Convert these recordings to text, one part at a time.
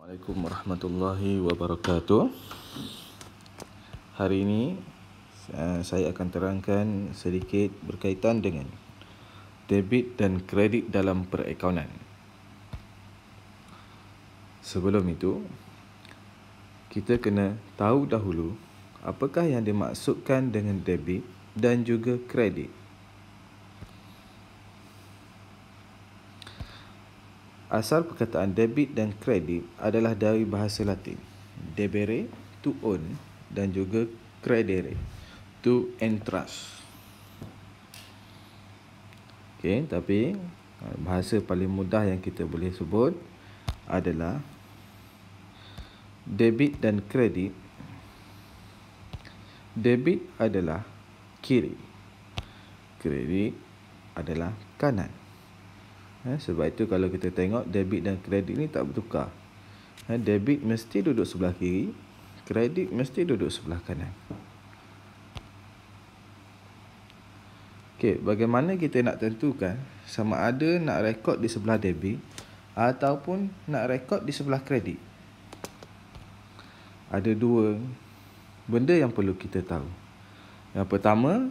Assalamualaikum warahmatullahi wabarakatuh. Hari ini saya akan terangkan sedikit berkaitan dengan debit dan kredit dalam perakaunan. Sebelum itu, kita kena tahu dahulu apakah yang dimaksudkan dengan debit dan juga kredit. Asal perkataan debit dan kredit adalah dari bahasa Latin, debere, to own, dan juga credere, to entrust. Okey, tapi bahasa paling mudah yang kita boleh sebut adalah debit dan kredit. Debit adalah kiri, kredit adalah kanan. Sebab itu kalau kita tengok debit dan kredit ni tak bertukar. Debit mesti duduk sebelah kiri, kredit mesti duduk sebelah kanan. Okey, bagaimana kita nak tentukan sama ada nak rekod di sebelah debit ataupun nak rekod di sebelah kredit? Ada dua benda yang perlu kita tahu. Yang pertama,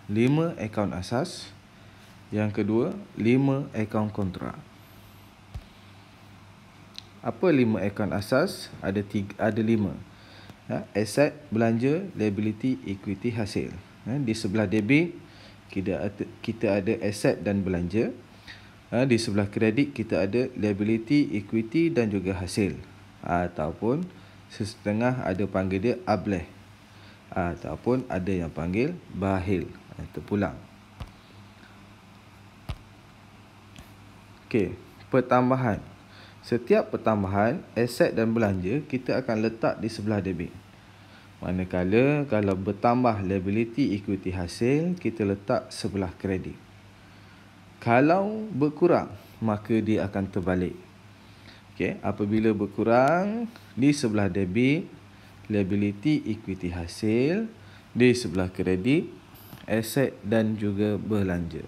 5 akaun asas. Yang kedua, 5 akaun kontra. Apa 5 akaun asas? Ada 5. Aset, belanja, liability, equity, hasil. Di sebelah debit, kita ada aset dan belanja. Di sebelah kredit, kita ada liability, equity dan juga hasil. Ataupun setengah ada panggil dia ableh. Ataupun ada yang panggil bahil, terpulang. Okey, pertambahan. Setiap pertambahan aset dan belanja kita akan letak di sebelah debit. Manakala kalau bertambah liability, equity, hasil, kita letak sebelah kredit. Kalau berkurang, maka dia akan terbalik. Okey, apabila berkurang di sebelah debit, liability, equity, hasil, di sebelah kredit, aset dan juga belanja.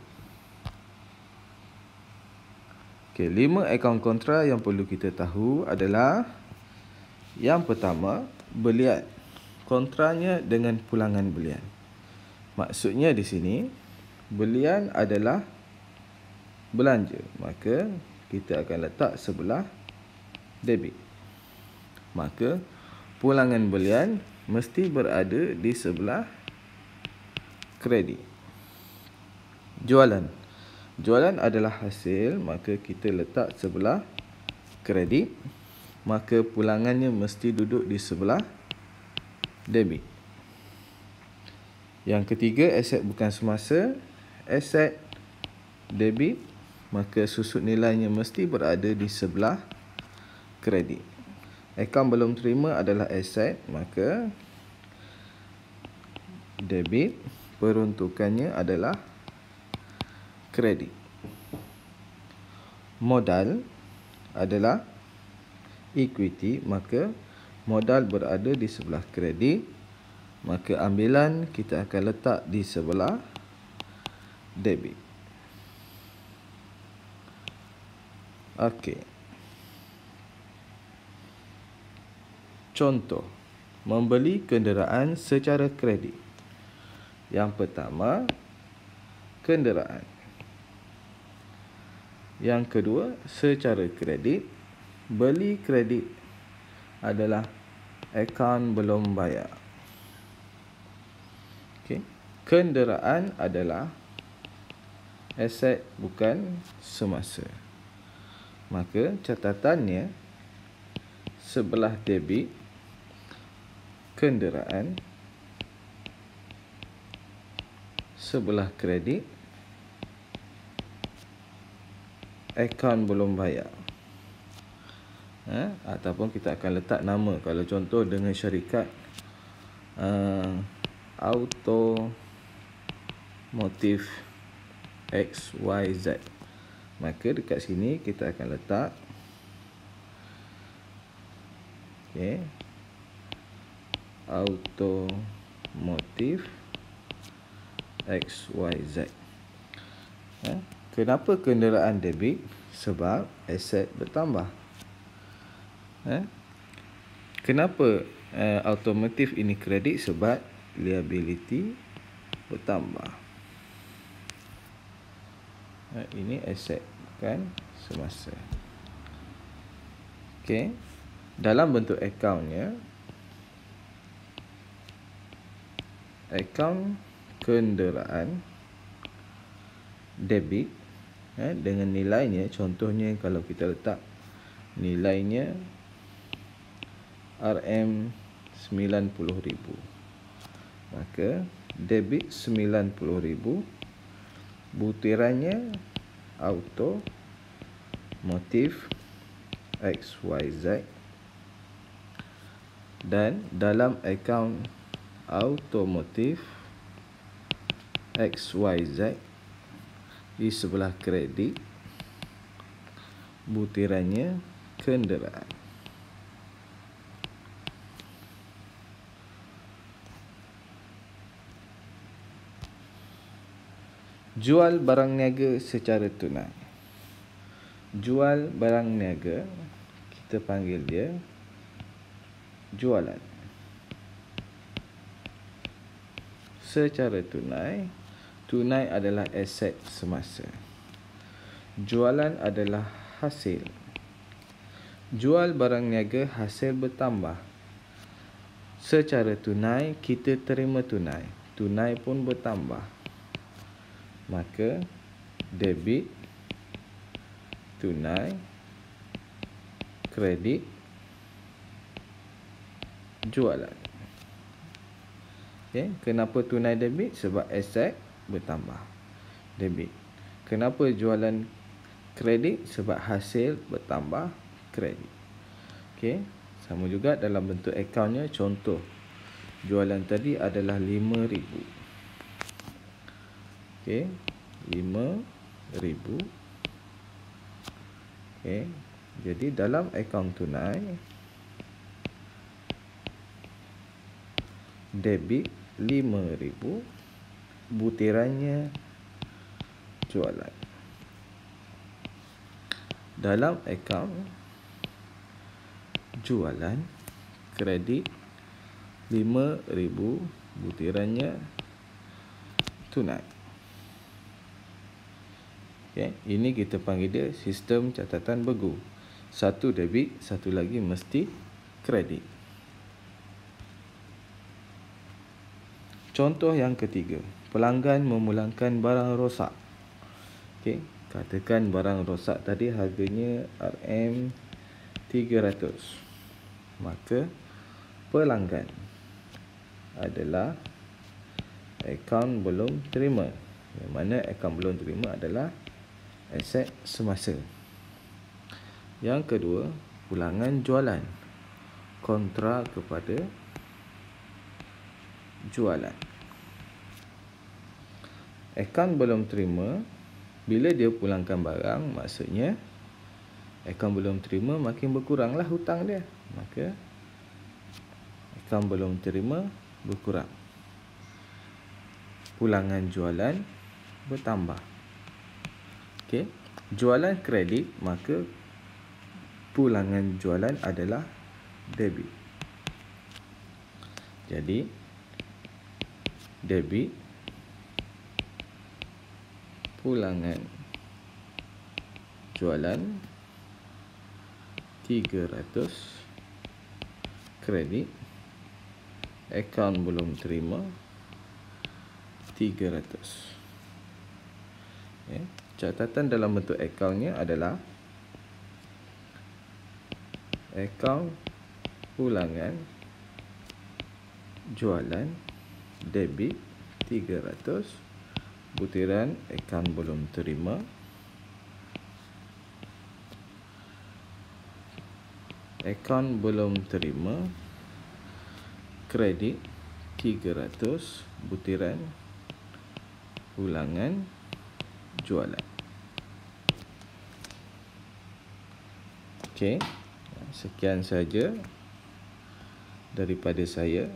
Okey, 5 akaun kontra yang perlu kita tahu adalah yang pertama, belian. Kontranya dengan pulangan belian. Maksudnya di sini, belian adalah belanja. Maka kita akan letak sebelah debit. Maka pulangan belian mesti berada di sebelah kredit. Jualan. Jualan adalah hasil, maka kita letak sebelah kredit. Maka pulangannya mesti duduk di sebelah debit. Yang ketiga, aset bukan semasa. Aset debit, maka susut nilainya mesti berada di sebelah kredit. Akaun belum terima adalah aset, maka debit peruntukannya adalah kredit. Modal adalah equity, maka modal berada di sebelah kredit, maka ambilan kita akan letak di sebelah debit. Okey. Contoh, membeli kenderaan secara kredit. Yang pertama, kenderaan. Yang kedua, secara kredit. Beli kredit adalah akaun belum bayar. Okey. Kenderaan adalah aset bukan semasa. Maka catatannya sebelah debit kenderaan, sebelah kredit akaun belum bayar. Ataupun kita akan letak nama. Kalau contoh dengan syarikat Automotive XYZ, maka dekat sini kita akan letak Automotive XYZ. Kenapa kenderaan debit? Sebab aset bertambah. Kenapa automotif ini kredit? Sebab liability bertambah. Ini aset bukan semasa. Okey. Dalam bentuk akaunnya, akaun kenderaan debit dengan nilainya, contohnya kalau kita letak nilainya RM90,000, maka debit 90,000, butirannya auto motif XYZ, dan dalam akaun automotif XYZ di sebelah kredit, butirannya kenderaan. Jual barang niaga secara tunai. Jual barang niaga, kita panggil dia jualan. Secara tunai, tunai adalah aset semasa. Jualan adalah hasil. Jual barang niaga, hasil bertambah. Secara tunai, kita terima tunai. Tunai pun bertambah. Maka debit tunai, kredit jualan. Okay. Kenapa tunai debit? Sebab aset bertambah, debit. Kenapa jualan kredit? Sebab hasil bertambah, kredit. Okay. Sama juga dalam bentuk akaunnya. Contoh jualan tadi adalah 5,000. Okay, 5,000. Okay. Jadi dalam akaun tunai, debit 5,000, butirannya jualan. Dalam akaun jualan, kredit 5,000, butirannya tunai. Okay. Ini kita panggil dia sistem catatan bergu. Satu debit, satu lagi mesti kredit. Contoh yang ketiga, pelanggan memulangkan barang rosak. Okay. Katakan barang rosak tadi harganya RM300. Maka pelanggan adalah akaun belum terima. Yang mana akaun belum terima adalah aset semasa. Yang kedua, pulangan jualan, kontra kepada jualan. Akaun belum terima, bila dia pulangkan barang, maksudnya akaun belum terima makin berkuranglah hutang dia. Maka akaun belum terima berkurang, pulangan jualan bertambah. Okay. Jualan kredit, maka pulangan jualan adalah debit. Jadi debit, pulangan jualan 300, kredit, akaun belum terima 300. Okay. Catatan dalam bentuk akaunnya adalah akaun pulangan jualan debit 300, butiran akaun belum terima, akaun belum terima, kredit 300, butiran pulangan jualan. Okey, sekian saja daripada saya.